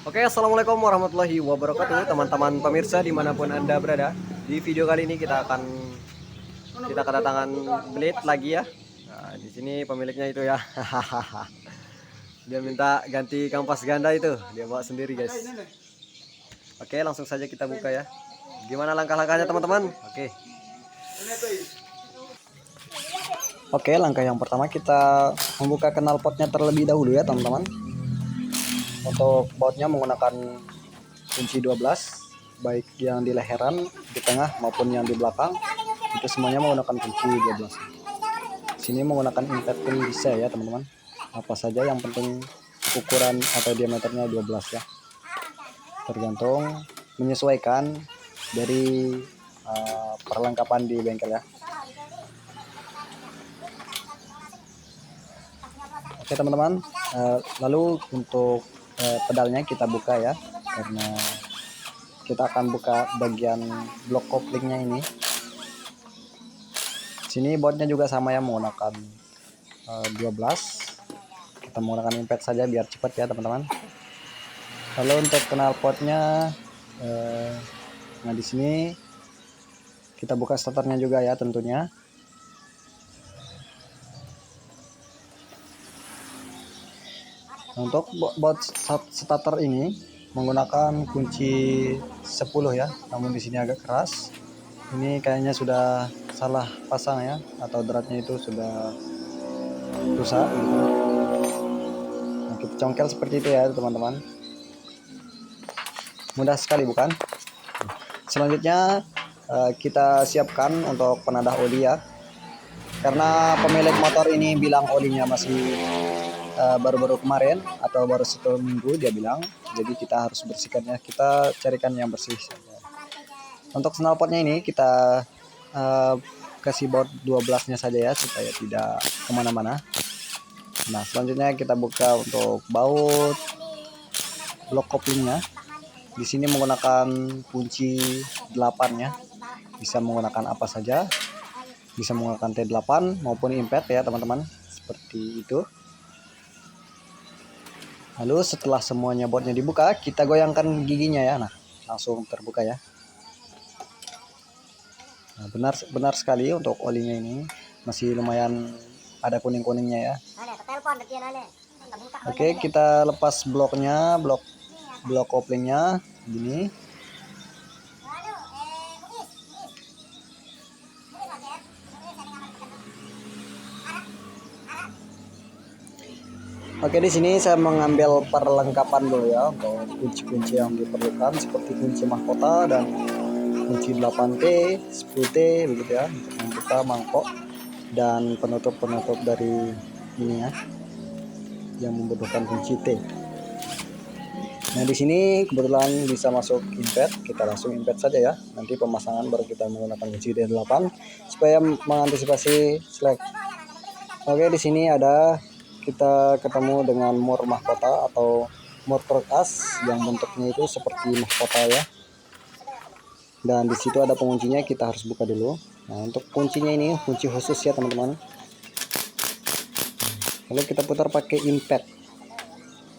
Oke, assalamualaikum warahmatullahi wabarakatuh, teman-teman pemirsa dimanapun anda berada. Di video kali ini kita kedatangan Blade lagi ya. Nah, di sini pemiliknya itu ya. Dia minta ganti kampas ganda itu, dia bawa sendiri guys. Oke, langsung saja kita buka ya. Gimana langkah-langkahnya teman-teman? Oke, langkah yang pertama kita membuka knalpotnya terlebih dahulu ya teman-teman. Untuk bautnya menggunakan kunci 12, baik yang di leheran, di tengah maupun yang di belakang, itu semuanya menggunakan kunci 12. Sini menggunakan impact pun bisa ya teman-teman, apa saja yang penting ukuran atau diameternya 12 ya, tergantung menyesuaikan dari perlengkapan di bengkel ya. Oke teman-teman, lalu untuk pedalnya kita buka ya, karena kita akan buka bagian blok koplingnya ini. Sini bautnya juga sama ya, menggunakan 12. Kita menggunakan impact saja biar cepat ya teman-teman. Lalu untuk knalpotnya, nah di sini kita buka starternya juga ya tentunya. Untuk baut starter ini menggunakan kunci 10 ya, namun di sini agak keras. Ini kayaknya sudah salah pasang ya, atau dratnya itu sudah rusak gitu. Nah, kita congkel seperti itu ya teman-teman. Mudah sekali bukan? Selanjutnya kita siapkan untuk penadah oli ya, karena pemilik motor ini bilang olinya masih baru-baru kemarin atau baru 1 minggu dia bilang, jadi kita harus bersihkannya, kita carikan yang bersih saja. Untuk knalpotnya ini kita kasih baut 12 nya saja ya, supaya tidak kemana-mana. Nah selanjutnya kita buka untuk baut blok koplingnya. Di sini menggunakan kunci 8 ya, bisa menggunakan apa saja, bisa menggunakan T8 maupun impact ya teman-teman, seperti itu. Lalu setelah semuanya bautnya dibuka, kita goyangkan giginya ya. Nah langsung terbuka ya. Nah, benar sekali untuk olinya ini masih lumayan ada kuning-kuningnya ya. Oke, kita lepas bloknya, blok koplingnya gini. Oke, di sini saya mengambil perlengkapan dulu ya untuk kunci-kunci yang diperlukan, seperti kunci mahkota dan kunci 8T, 10T begitu ya, untuk membuka mangkok dan penutup-penutup dari ini ya, yang membutuhkan kunci T. Nah di sini kebetulan bisa masuk impact, kita langsung impact saja ya. Nanti pemasangan baru kita menggunakan kunci D8 supaya mengantisipasi slack. Oke, di sini ada kita ketemu dengan mur mahkota atau mur truk as yang bentuknya itu seperti mahkota ya. Dan di situ ada penguncinya, kita harus buka dulu. Nah untuk kuncinya ini kunci khusus ya teman-teman. Lalu kita putar pakai impact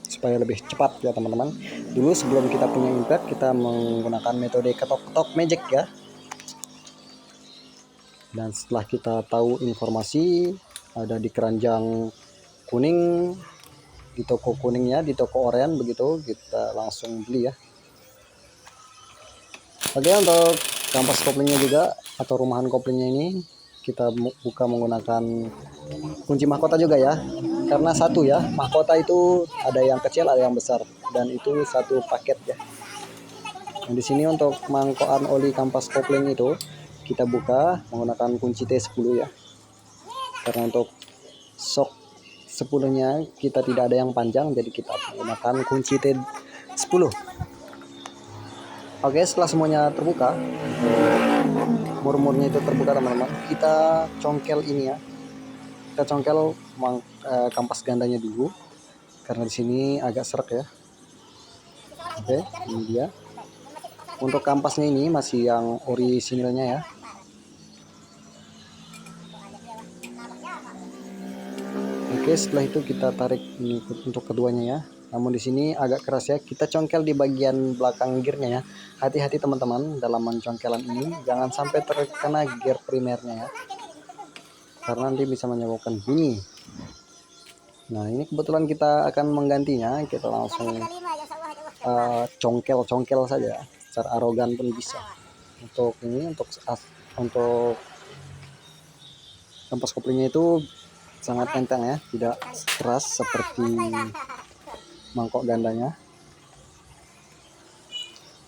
supaya lebih cepat ya teman-teman. Dulu sebelum kita punya impact, kita menggunakan metode ketok-ketok magic ya. Dan setelah kita tahu informasi ada di keranjang kuning, di toko kuningnya, di toko oranye begitu, kita langsung beli ya. Oke, untuk kampas koplingnya juga atau rumahan koplingnya ini kita buka menggunakan kunci mahkota juga ya, karena satu ya, mahkota itu ada yang kecil ada yang besar, dan itu satu paket ya. Nah, di sini untuk mangkokan oli kampas kopling itu kita buka menggunakan kunci T10 ya, karena untuk sok 10-nya kita tidak ada yang panjang, jadi kita menggunakan kunci T10. Oke, setelah semuanya terbuka, mur-murnya itu terbuka teman-teman, kita congkel ini ya. Kita congkel kampas gandanya dulu, karena di sini agak serak ya. Oke, ini dia. Untuk kampasnya ini masih yang orisinilnya ya. Oke, setelah itu kita tarik ini untuk keduanya ya. Namun di sini agak keras ya. Kita congkel di bagian belakang gearnya ya. Hati-hati teman-teman dalam mencongkelan ini, jangan sampai terkena gear primernya ya. Karena nanti bisa menyebabkan bunyi. Nah, ini kebetulan kita akan menggantinya. Kita langsung congkel saja. Secara arogan pun bisa. Untuk ini, untuk kampas koplingnya itu sangat enteng ya, tidak keras seperti mangkok gandanya.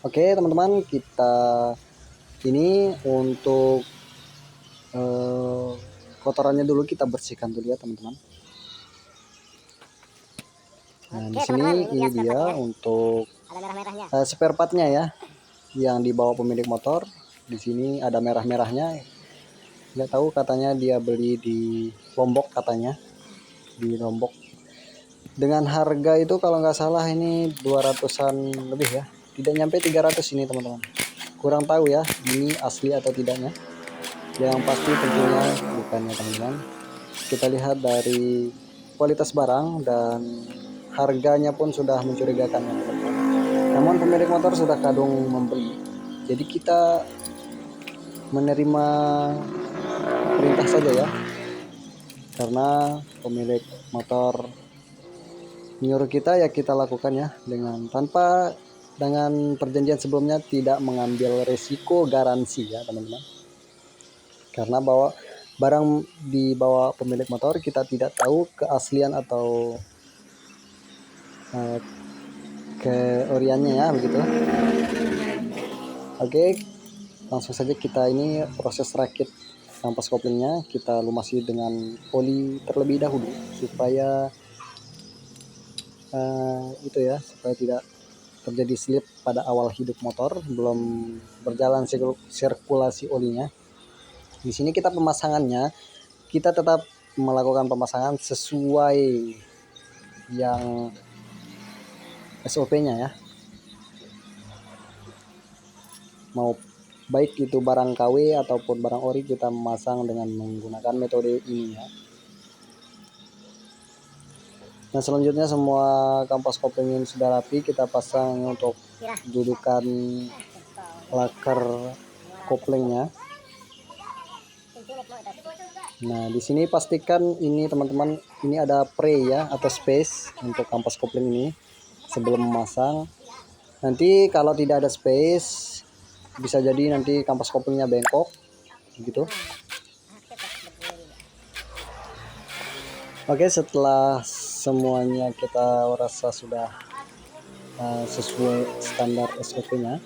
Oke teman-teman, kita ini untuk kotorannya dulu kita bersihkan dulu ya teman-teman. Nah di sini ini dia untuk spare partnya ya, yang dibawa pemilik motor. Di sini ada merah-merahnya. Nggak tahu, katanya dia beli di Lombok, katanya di Lombok. Dengan harga itu kalau nggak salah ini 200-an lebih ya, tidak nyampe 300 ini teman-teman. Kurang tahu ya ini asli atau tidaknya. Yang pasti tentunya bukannya teman-teman. Kita lihat dari kualitas barang dan harganya pun sudah mencurigakan ya teman-teman. Namun pemilik motor sudah kadung membeli, jadi kita menerima perintah saja ya, karena pemilik motor menyuruh kita ya kita lakukan ya, dengan perjanjian sebelumnya tidak mengambil resiko garansi ya teman-teman. Karena bawa barang dibawa pemilik motor, kita tidak tahu keaslian atau keoriannya ya begitu. Oke, langsung saja kita ini proses rakit kampas koplingnya. Kita lumasi dengan oli terlebih dahulu supaya itu ya, supaya tidak terjadi slip pada awal hidup motor belum berjalan sirkulasi olinya. Di sini kita pemasangannya, kita tetap melakukan pemasangan sesuai yang SOP-nya ya. Mau baik itu barang KW ataupun barang ori, kita memasang dengan menggunakan metode ini ya. Nah selanjutnya semua kampas kopling ini sudah rapi, kita pasang untuk dudukan lakar koplingnya. Nah di sini pastikan ini teman-teman, ini ada pre ya atau space untuk kampas kopling ini sebelum memasang. Nanti kalau tidak ada space, bisa jadi nanti kampas koplingnya bengkok gitu. Oke, setelah semuanya kita rasa sudah sesuai standar SOP-nya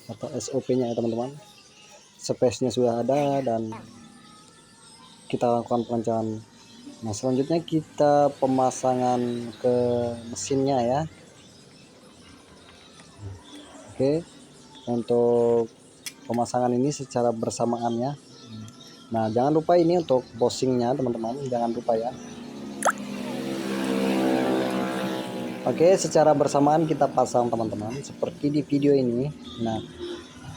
atau SOP-nya ya teman-teman, space-nya sudah ada dan kita lakukan pelancaran. Nah selanjutnya kita pemasangan ke mesinnya ya. Oke, untuk pemasangan ini secara bersamaannya. Nah jangan lupa ini untuk bushingnya teman-teman, jangan lupa ya. Oke, secara bersamaan kita pasang teman-teman seperti di video ini. Nah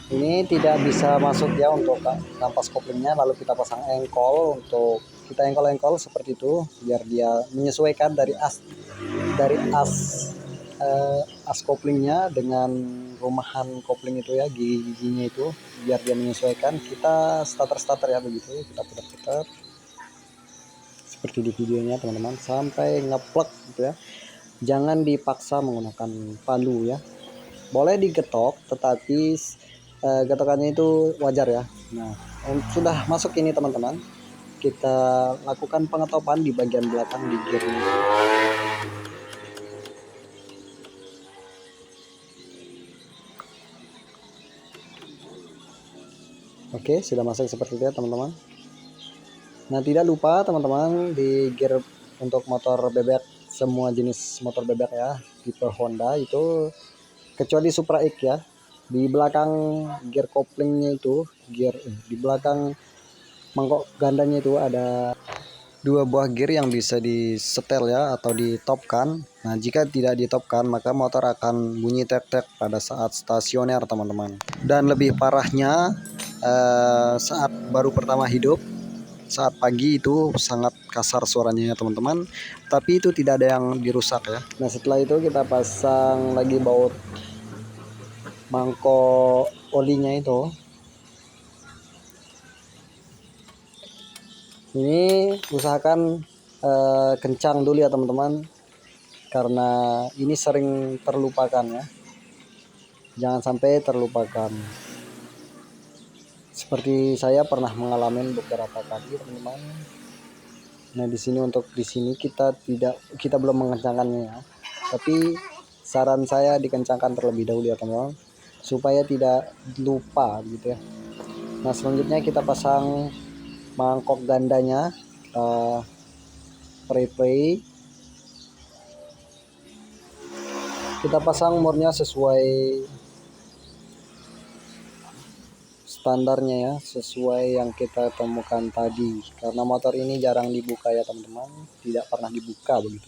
ini tidak bisa masuk ya untuk kampas koplingnya, lalu kita pasang engkol, untuk kita engkol seperti itu biar dia menyesuaikan dari as koplingnya dengan rumahan kopling itu ya, gigi-giginya itu biar dia menyesuaikan. Kita starter ya begitu, kita putar-putar seperti di videonya teman-teman sampai ngeplek gitu ya. Jangan dipaksa menggunakan palu ya, boleh digetok tetapi getokannya itu wajar ya. Nah sudah masuk ini teman-teman, kita lakukan pengetopan di bagian belakang di gear ini. Oke, sudah masuk seperti itu ya teman-teman. Nah tidak lupa teman-teman di gear untuk motor bebek, semua jenis motor bebek ya tipe Honda itu kecuali Supra X ya, di belakang gear koplingnya itu, di belakang mangkok gandanya itu ada 2 buah gear yang bisa disetel ya atau ditopkan. Nah jika tidak ditopkan maka motor akan bunyi tek-tek pada saat stasioner teman-teman. Dan lebih parahnya saat baru pertama hidup, saat pagi itu sangat kasar suaranya ya teman-teman, tapi itu tidak ada yang dirusak ya. Nah setelah itu kita pasang lagi baut mangkok olinya itu. Ini usahakan kencang dulu ya teman-teman, karena ini sering terlupakan ya. Jangan sampai terlupakan. Seperti saya pernah mengalami beberapa kali teman-teman. Nah di sini kita belum mengencangkannya ya. Tapi saran saya dikencangkan terlebih dahulu ya teman-teman, supaya tidak lupa gitu ya. Nah selanjutnya kita pasang mangkok gandanya, spray. Kita pasang murnya sesuai standarnya ya, sesuai yang kita temukan tadi, karena motor ini jarang dibuka ya teman-teman, tidak pernah dibuka begitu.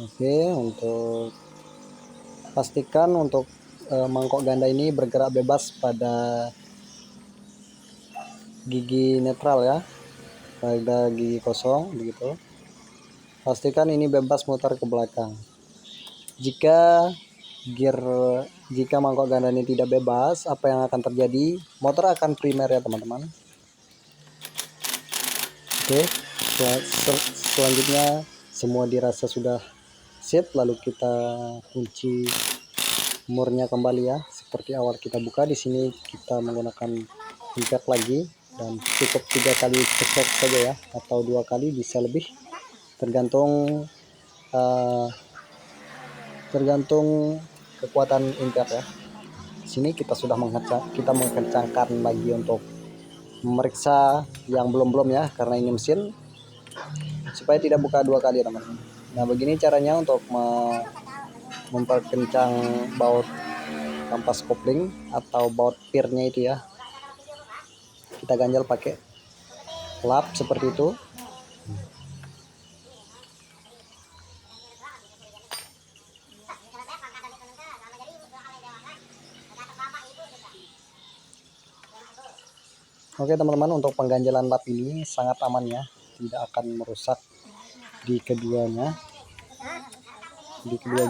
Oke, untuk pastikan untuk mangkok ganda ini bergerak bebas pada gigi netral ya, pada gigi kosong begitu. Pastikan ini bebas mutar ke belakang. Jika mangkok ganda ini tidak bebas, apa yang akan terjadi? Motor akan primer ya teman-teman. Oke, selanjutnya semua dirasa sudah sip, lalu kita kunci murnya kembali ya, seperti awal kita buka. Di sini kita menggunakan impact lagi, dan cukup 3 kali cekok saja ya, atau 2 kali bisa lebih, tergantung kekuatan impact ya. Di sini kita sudah mengencangkan lagi untuk memeriksa yang belum ya, karena ini mesin, supaya tidak buka 2 kali teman-teman. Nah begini caranya untuk memperkencang baut kampas kopling atau baut pirnya itu ya. Kita ganjal pakai lap seperti itu. Oke teman-teman, untuk pengganjalan lap ini sangat aman ya, tidak akan merusak di kedua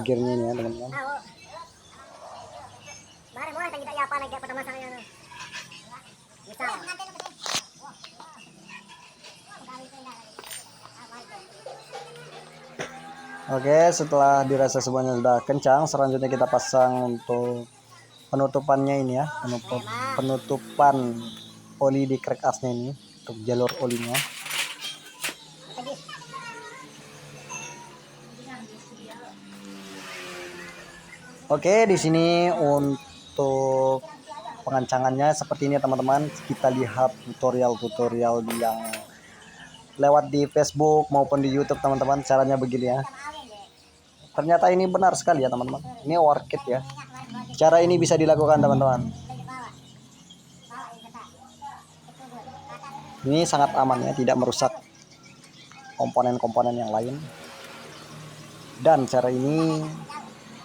gearnya ini ya teman-teman. Oke, setelah dirasa semuanya sudah kencang, selanjutnya kita pasang untuk penutupannya ini ya, penutupan oli di crack asnya ini, untuk jalur olinya. Oke, di sini untuk pengencangannya seperti ini teman-teman. Kita lihat tutorial yang lewat di Facebook maupun di YouTube teman-teman, caranya begini ya. Ternyata ini benar sekali ya teman-teman. Ini worth it ya. Cara ini bisa dilakukan teman-teman. Ini sangat aman ya, tidak merusak komponen-komponen yang lain. Dan cara ini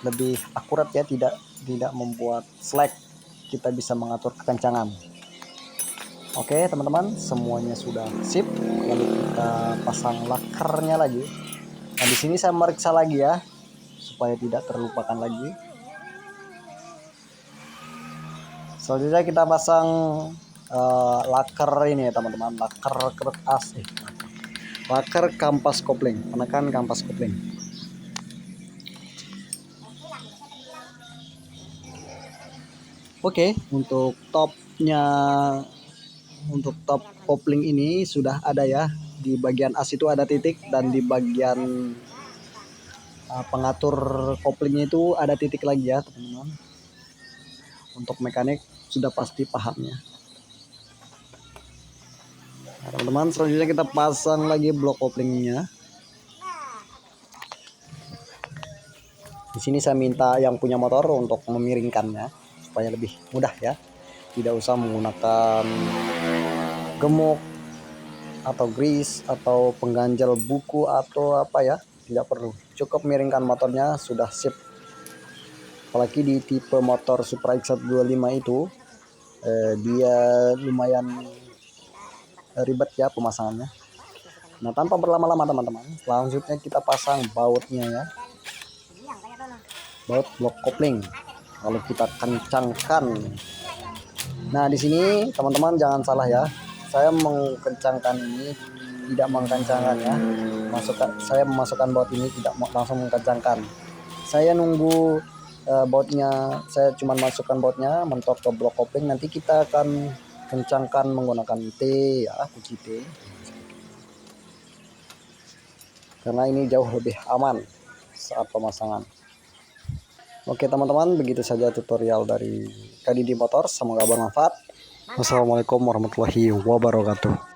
lebih akurat ya, tidak membuat slack. Kita bisa mengatur kekencangan. Oke teman-teman, semuanya sudah sip. Lalu kita pasang lakernya lagi. Nah di sini saya meriksa lagi ya, supaya tidak terlupakan lagi. Selanjutnya kita pasang laker ini ya teman-teman, laker kampas kopling, penekan kampas kopling. Oke, untuk top kopling ini sudah ada ya. Di bagian as itu ada titik, dan di bagian pengatur koplingnya itu ada titik lagi ya teman-teman. Untuk mekanik sudah pasti pahamnya. Nah, teman-teman, selanjutnya kita pasang lagi blok koplingnya. Di sini saya minta yang punya motor untuk memiringkannya supaya lebih mudah ya. Tidak usah menggunakan gemuk atau grease atau pengganjal buku atau apa ya, tidak perlu. Cukup miringkan motornya sudah sip. apalagi di tipe motor Supra X125 itu dia lumayan ribet ya pemasangannya. Nah, tanpa berlama-lama teman-teman, selanjutnya kita pasang bautnya ya, baut blok kopling, lalu kita kencangkan. Nah, di sini teman-teman jangan salah ya, saya mengkencangkan ini tidak mengkencangkan ya, saya memasukkan baut ini tidak langsung mengkencangkan. Saya nunggu bautnya, saya cuma masukkan bautnya mentok ke blok kopling, nanti kita akan kencangkan menggunakan T ya, kunci T, karena ini jauh lebih aman saat pemasangan. Oke teman-teman, begitu saja tutorial dari KDD Motor, semoga bermanfaat. Wassalamualaikum warahmatullahi wabarakatuh.